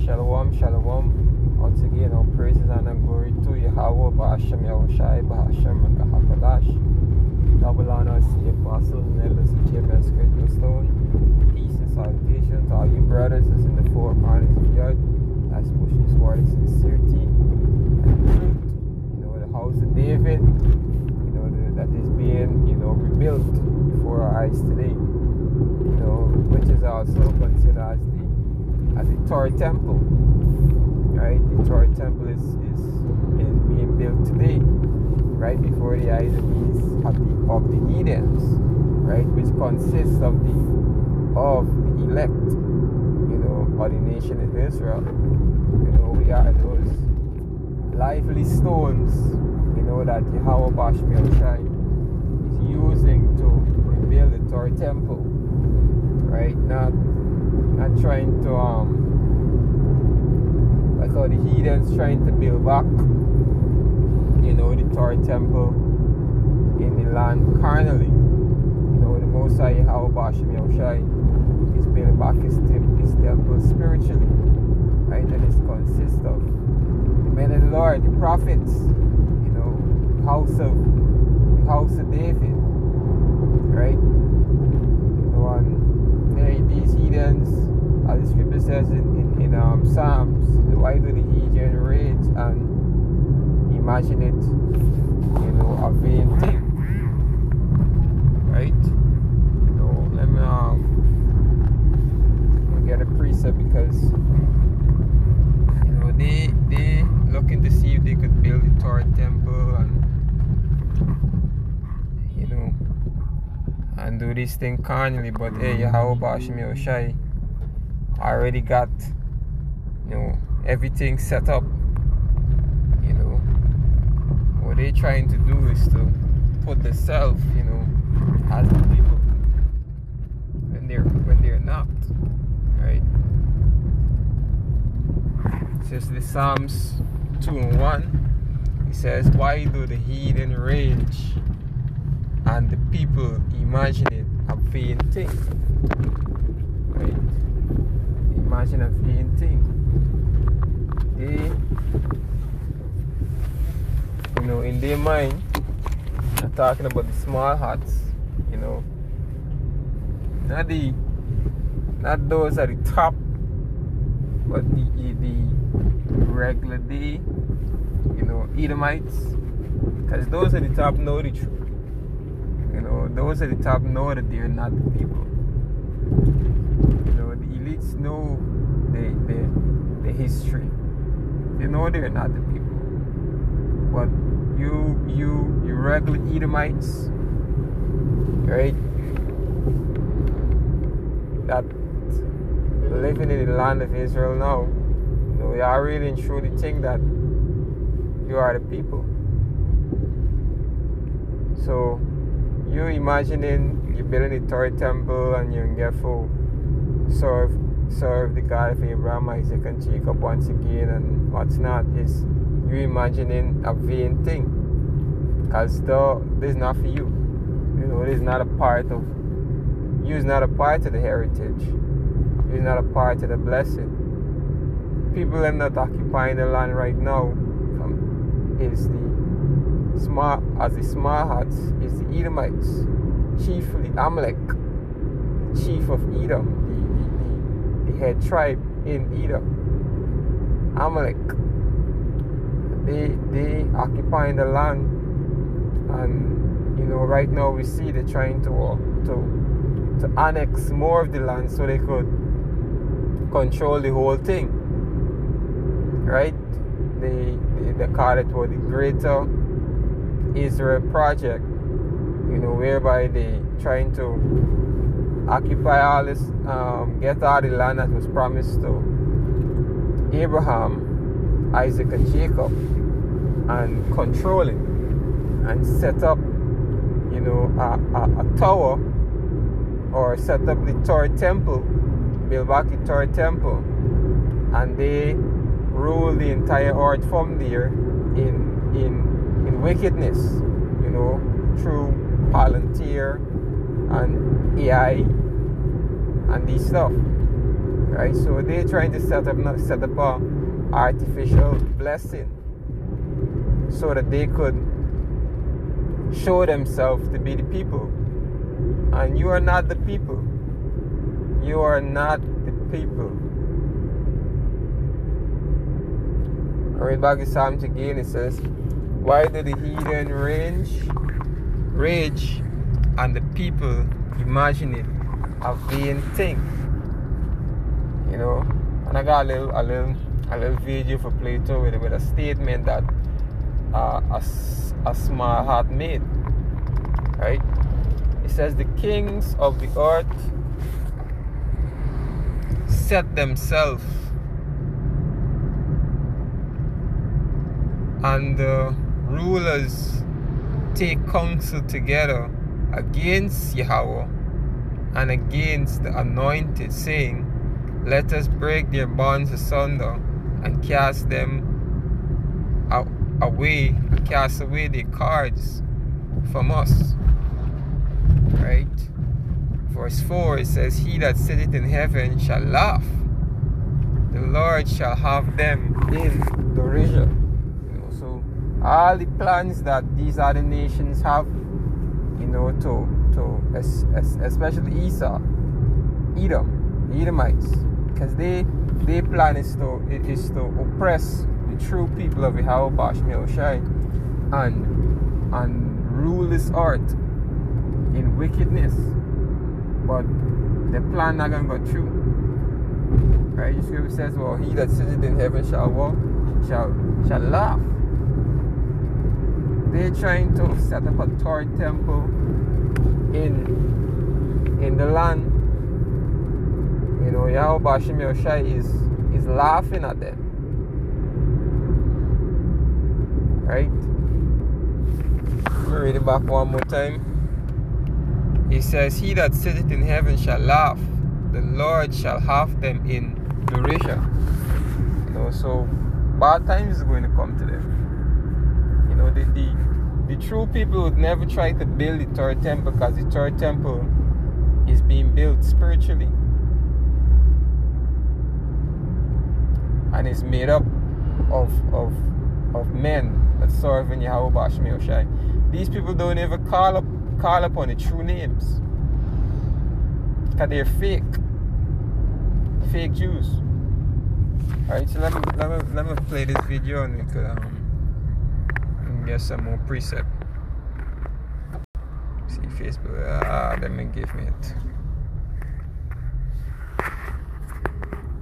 Shalom, shalom. Once again, all praises and glory to Yahweh, Ba'ashem Yahushai, Ba'ashem Rakahapadash. Double honor to the apostles and elders of JMS Great Stone. Peace and salutation to all you brothers that's in the four corners of the earth, that's pushing towards sincerity and truth. The house of David, that is being, rebuilt before our eyes today. Which is also considered as the Torah temple, right? The Torah temple is being built today, right before the eyes of the heathens, right? Which consists of the elect, of the nation of Israel. We are those lively stones, that Yahweh Ba'ashem Yahushai is using to rebuild the Torah temple. Right, not trying to like how the heathens trying to build back, the Torah temple in the land carnally. The Most High Yahweh Ba'ashem Yahushai is building back his temple spiritually, right? And it consists of the men of the Lord, the prophets, the house of David, right? These heathens, as the scripture says in Psalms, why do the heathen rage and imagine it, a vain thing, right? Let me get a precept because, they looking to see if they could build the Torah temple and do this thing carnally, but hey, Yahweh Ba'ashem Yahushai already got, everything set up. What they trying to do is to put the self, as the people when they're not, right? It says the Psalms 2:1. It says, "Why do the heathen rage and the people imagine it a vain thing?" Right? Imagine a vain thing. They, in their mind, I'm talking about the small huts, not those at the top, but the regular day, Edomites, because those at the top know the truth. Those at the top know that they're not the people. The elites know the history. They know they're not the people. But you regular Edomites, right? That living in the land of Israel now, you are really and truly think that you are the people. So you imagining you're building a Torah temple and you're going to serve the God of Abraham, Isaac, and Jacob once again, and what's not, is you imagining a vain thing, because this is not for you. It is not a part of you. Is not a part of the heritage. It's not a part of the blessing. People are not occupying the land right now. Is the small huts is the Edomites, chiefly Amalek, chief of Edom, the head tribe in Edom, Amalek. They occupying the land, and right now we see they're trying to annex more of the land so they could control the whole thing, right? They call it the Greater Israel Project, whereby they trying to occupy all this, get all the land that was promised to Abraham, Isaac, and Jacob, and control it, and set up, a tower, or set up the Torah temple, build back the Torah temple, and they rule the entire earth from there in wickedness, through Palantir and AI and these stuff. right? So they're trying to set up a artificial blessing so that they could show themselves to be the people. And you are not the people. You are not the people. I read back the Psalms again. It says, why do the heathen rage and the people imagine it a vain thing? You know, and I got a little video for Plato with a statement that a small heart made. Right? It says the kings of the earth set themselves, and the rulers take counsel together against Yahweh and against the anointed, saying, let us break their bonds asunder and cast away their cords from us. Right? Verse 4, it says, he that sitteth in heaven shall laugh. The Lord shall have them in derision. You know, so all the plans that these other nations have, you know, to especially Esau, Edom, the Edomites, because their plan is to oppress the true people of Yahweh Bashmi Oshai and rule this earth in wickedness. But the plan not gonna go through. Right? The scripture says, well, he that sitteth in heaven shall laugh. They're trying to set up a third temple in the land. You know, Yahweh Bashim Yoshai is laughing at them. Right? Let me read it back one more time. He says, he that sitteth in heaven shall laugh. The Lord shall have them in derision. You know, so bad times is going to come to them. You know, the true people would never try to build the third temple, because the third temple is being built spiritually. And it's made up of men that serve in Yahweh Bashmi Oshai. These people don't ever call upon the true names, because they're fake Jews. Alright, so let me play this video and we could get some more precept. See Facebook. Let me give me it.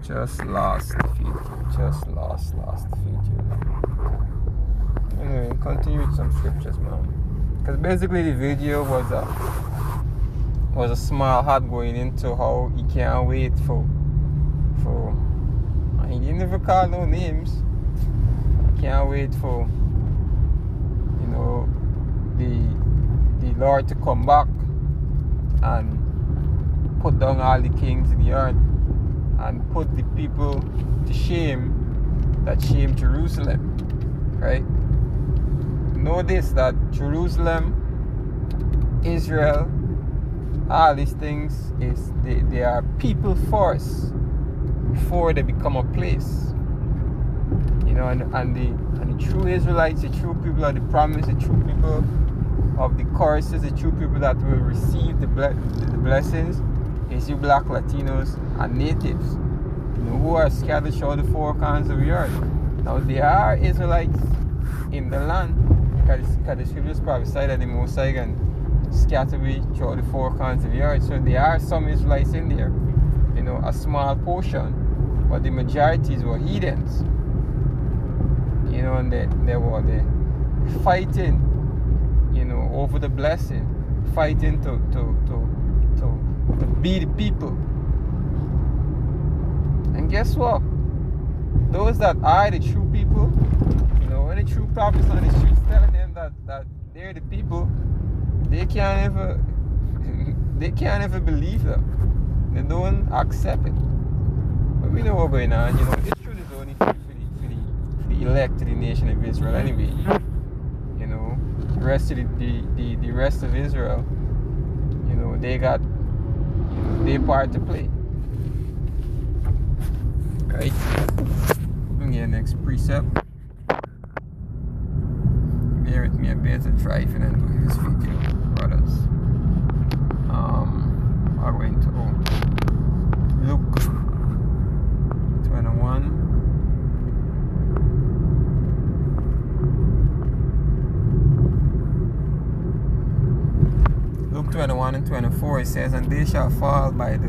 Just lost the feed. Anyway, continue with some scriptures, man. Because basically the video was a small heart going into how he can't wait for he didn't even call no names. Can't wait for, you know, the Lord to come back and put down all the kings in the earth and put the people to shame that shame Jerusalem. Right? Know this, that Jerusalem, Israel, all these things they are people first before they become a place. You know, and the true Israelites, the true people of the promise, the true people of the curses, the true people that will receive the blessings is you black Latinos and natives, you know, who are scattered throughout the four corners of the earth. Now there are Israelites in the land, because the scriptures prophesy that the Most High can scatter away throughout the four corners of the earth. So there are some Israelites in there, you know, a small portion, but the majorities were heathens. You know, and they were fighting, you know, over the blessing, fighting to be the people. And guess what? Those that are the true people, you know, when the true prophets on the streets telling them that they're the people, they can't ever believe them. They don't accept it. But we know what's going on. You know, this truth is only for the elect to the nation of Israel anyway. You know, the rest of the rest of Israel, you know, they got, you know, their part to play. Right? Bring your next precept. Bear with me a bit and driving and doing this video, brothers. I'm going to Luke 21. Luke 21 and 24, it says, and they shall fall by the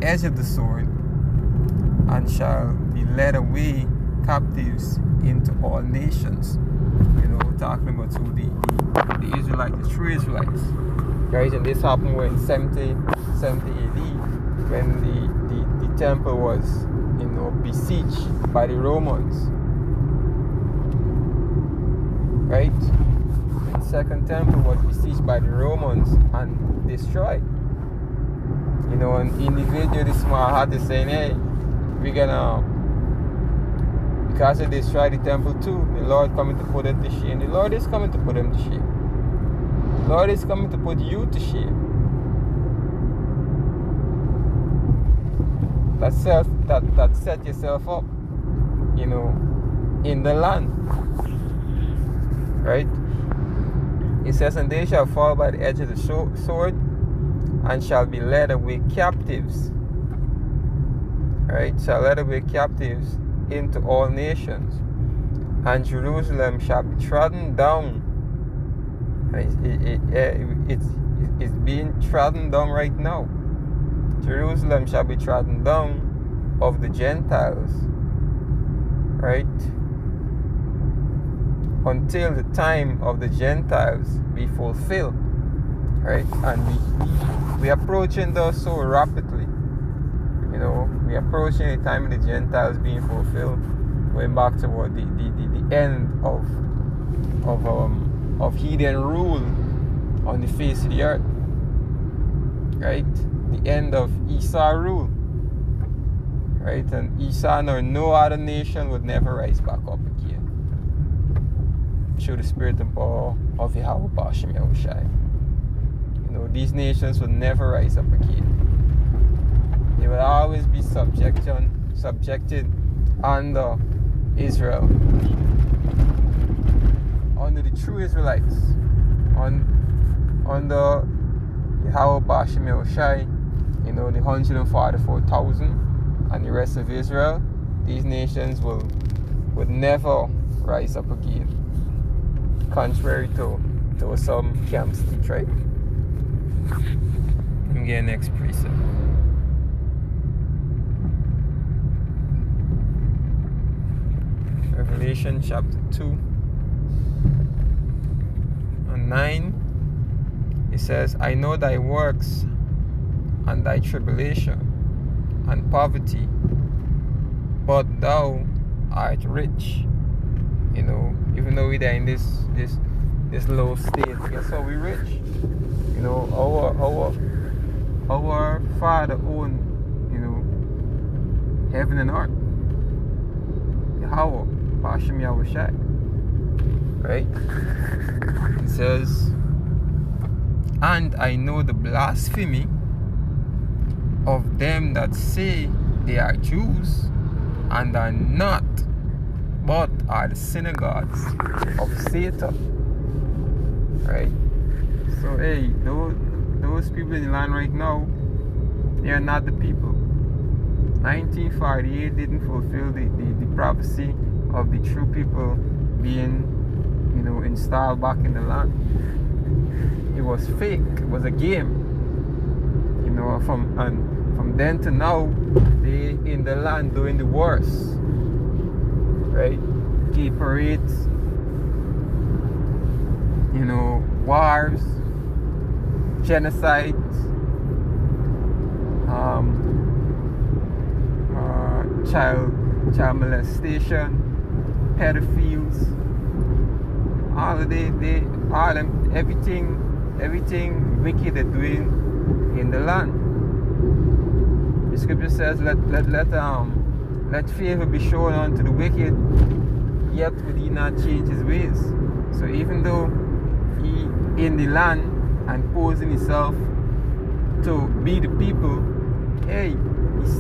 edge of the sword, and shall be led away captives into all nations. You know, we're talking about who the Israelites, the true Israelites. Right? And this happened when 70 AD, when the temple was, you know, besieged by the Romans. Right? The second temple was besieged by the Romans and destroyed. You know, and in the video this morning I had to say, hey, we're gonna, because they destroyed the temple too, the Lord coming to put them to shame. The Lord is coming to put them to shame. The Lord is coming to put you to shame. That set yourself up, you know, in the land. Right? It says, and they shall fall by the edge of the sword, and shall be led away captives. Right? Shall led away captives into all nations. And Jerusalem shall be trodden down. It's being trodden down right now. Jerusalem shall be trodden down of the Gentiles. Right? Until the time of the Gentiles be fulfilled. Right? And we approaching those so rapidly. You know, we approaching the time of the Gentiles being fulfilled, going back toward the end of heathen rule on the face of the earth. Right? The end of Esau rule. Right? And Esau nor no other nation would never rise back up again. Through the spirit and power of Yahweh Bashem Yahushai. You know, these nations will never rise up again. They will always be subjected under Israel, under the true Israelites, under Yahweh Bashem Yahushai. You know, the 144,000 and the rest of Israel. These nations would never rise up again, contrary to some camps to try. Let me get next precept. Revelation chapter 2 and 9. It says, I know thy works and thy tribulation and poverty, but thou art rich. You know, even though we are in this low state, guess how we rich? You know, our Father owned, you know, heaven and earth. Yahweh, Bashem Yahushai. Right? It says, and I know the blasphemy of them that say they are Jews and are not, but are the synagogues of Satan. Right? So, hey, those people in the land right now, they are not the people. 1948 didn't fulfill the prophecy of the true people being, you know, installed back in the land. It was fake. It was a game. You know, from then to now, they in the land doing the worst. Right? Gay parades, you know, wars, genocides, child molestation, pedophiles, all of everything wicked they're doing in the land. The scripture says, let favor be shown unto the wicked, yet will he not change his ways. So even though he in the land and posing himself to be the people, hey,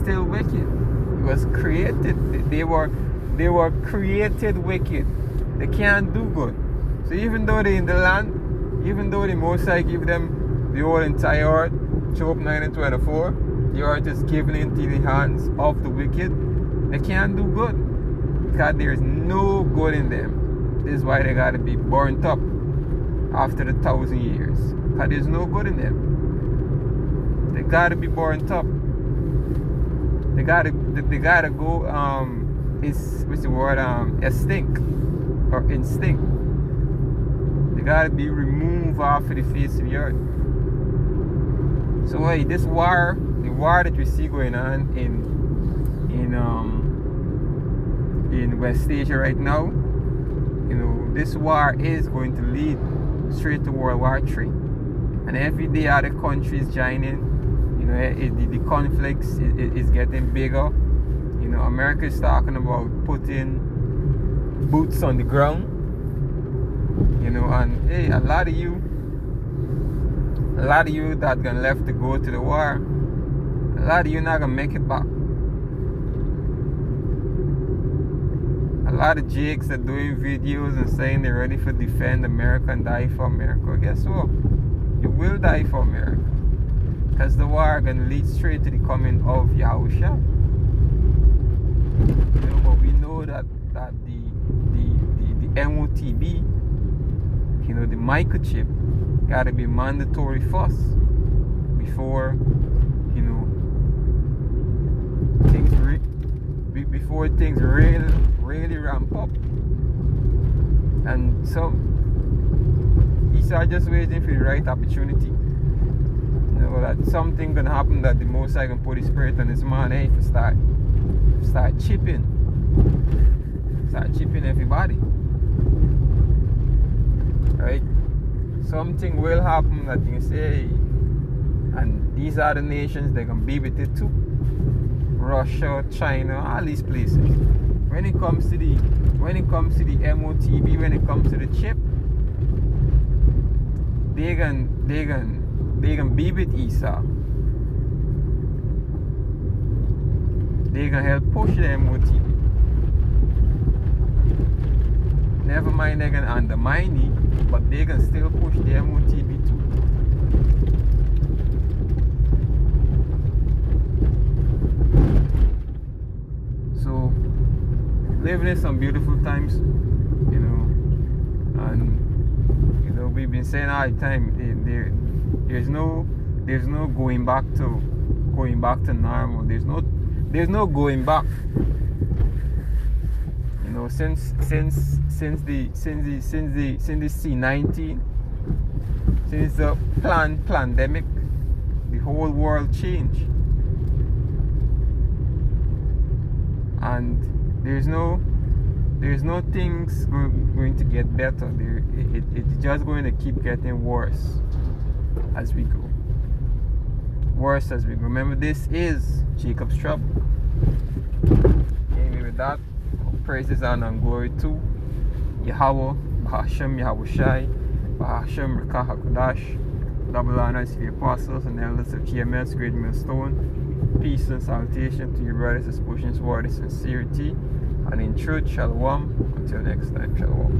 still wicked. It was created. They were created wicked. They can't do good. So even though they're in the land, even though the Most High give them the whole entire earth, Job 9:24, the earth is given into the hands of the wicked, they can't do good. Because there is no good in them. This is why they gotta be burnt up after the 1,000 years. Because there's no good in them. They gotta be burnt up. They gotta go what's the word? Extinct or instinct. They gotta be removed off of the face of the earth. So hey, this war, the war that we see going on in West Asia right now, you know, this war is going to lead straight to World War III. And every day other countries joining, you know, the conflicts is getting bigger. You know, America is talking about putting boots on the ground. You know, and hey, a lot of you that gonna left to go to the war, a lot of you not gonna make it back. A lot of jakes are doing videos and saying they're ready for defend America and die for America. Guess what? You will die for America. Because the war gonna lead straight to the coming of Yahushua. You know, but we know that the MOTB, you know, the microchip, gotta be mandatory first before, you know, before things really ramp up. And so these are just waiting for the right opportunity. You know, that something gonna happen, that the Most High can put his spirit on this man, hey, to start chipping everybody. Right? Something will happen that you can say, hey, and these are the nations that can be with it too. Russia, China, all these places. When it comes to the MOTB, when it comes to the chip, they can be with Esau. They can help push the MOTB. Never mind they can undermine it, but they can still push the MOTB too. So, living in some beautiful times, you know, and you know, we've been saying all the time, there's no going back to normal. There's no going back. You know, since the C-19, since the pandemic, the whole world changed. And there's no things going to get better. It's just going to keep getting worse as we go. Worse as we go. Remember, this is Jacob's Trouble. Anyway, with that, praises and glory to Yahweh, Bahashem, Yahushai, Bahashem, Rekah HaKodash. Double honors to the apostles and elders of GMS, Great Millstone. Peace and salutation to your brothers, as pushing word of sincerity and in truth. Shalom. Until next time, shalom.